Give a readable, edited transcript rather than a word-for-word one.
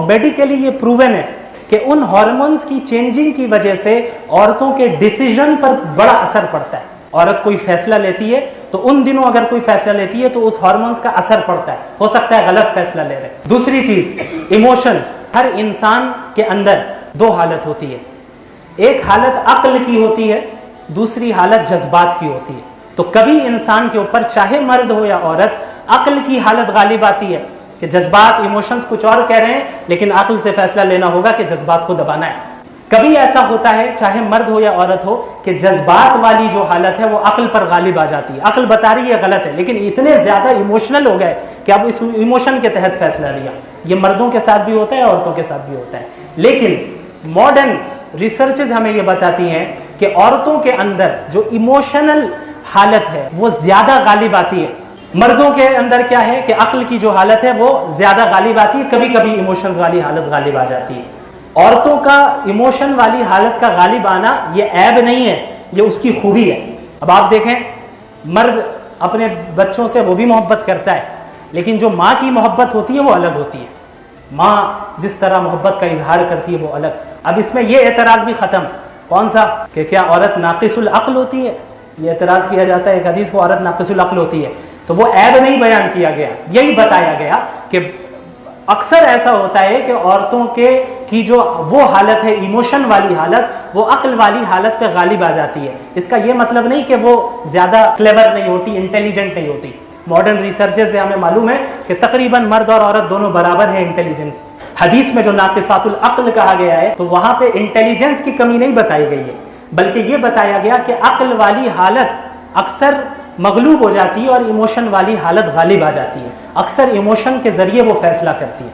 Medically یہ proven ہے کہ ان ہارمونز کی چینجنگ کی وجہ سے عورتوں کے ڈیسیژن پر بڑا اثر پڑتا ہے. عورت کوئی فیصلہ لیتی ہے تو ان دنوں اگر کوئی فیصلہ لیتی ہے تو اس ہارمونز کا اثر پڑتا ہے, ہو سکتا ہے غلط فیصلہ لے رہے. دوسری چیز ایموشن. ہر انسان کے اندر دو حالت ہوتی ہے, ایک حالت عقل کی ہوتی ہے, دوسری حالت جذبات کی ہوتی ہے. تو کبھی انسان کے اوپر چاہے مرد ہو یا عورت عقل کی حالت غالب آتی ہے کہ جذبات ایموشنز کچھ اور کہہ رہے ہیں لیکن عقل سے فیصلہ لینا ہوگا کہ جذبات کو دبانا ہے. کبھی ایسا ہوتا ہے چاہے مرد ہو یا عورت ہو کہ جذبات والی جو حالت ہے وہ عقل پر غالب آ جاتی ہے. عقل بتا رہی ہے غلط ہے لیکن اتنے زیادہ ایموشنل ہو گئے کہ اب اس ایموشن کے تحت فیصلہ لیا. یہ مردوں کے ساتھ بھی ہوتا ہے, عورتوں کے ساتھ بھی ہوتا ہے. لیکن ماڈرن ریسرچز ہمیں یہ بتاتی ہیں کہ عورتوں کے اندر جو ایموشنل حالت ہے وہ زیادہ غالب آتی ہے. مردوں کے اندر کیا ہے کہ عقل کی جو حالت ہے وہ زیادہ غالب آتی ہے, کبھی کبھی ایموشنز والی حالت غالب آ جاتی ہے. عورتوں کا ایموشن والی حالت کا غالب آنا یہ عیب نہیں ہے, یہ اس کی خوبی ہے. اب آپ دیکھیں مرد اپنے بچوں سے وہ بھی محبت کرتا ہے لیکن جو ماں کی محبت ہوتی ہے وہ الگ ہوتی ہے. ماں جس طرح محبت کا اظہار کرتی ہے وہ الگ. اب اس میں یہ اعتراض بھی ختم, کون سا, کہ کیا عورت ناقص العقل ہوتی ہے. یہ اعتراض کیا جاتا ہے ایک حدیث کو, عورت ناقص العقل ہوتی ہے. تو وہ عیب نہیں بیان کیا گیا, یہی بتایا گیا کہ اکثر ایسا ہوتا ہے کہ عورتوں کی جو وہ حالت ہے ایموشن والی حالت وہ عقل والی حالت پہ غالب آ جاتی ہے. اس کا یہ مطلب نہیں کہ وہ زیادہ کلیور نہیں ہوتی, انٹیلیجنٹ نہیں ہوتی. ماڈرن ریسرچ سے ہمیں معلوم ہے کہ تقریباً مرد اور عورت دونوں برابر ہیں انٹیلیجنٹ. حدیث میں جو ناقصات العقل کہا گیا ہے تو وہاں پہ انٹیلیجنس کی کمی نہیں بتائی گئی ہے بلکہ یہ بتایا گیا کہ عقل والی حالت اکثر مغلوب ہو جاتی ہے اور ایموشن والی حالت غالب آ جاتی ہے. اکثر ایموشن کے ذریعے وہ فیصلہ کرتی ہے.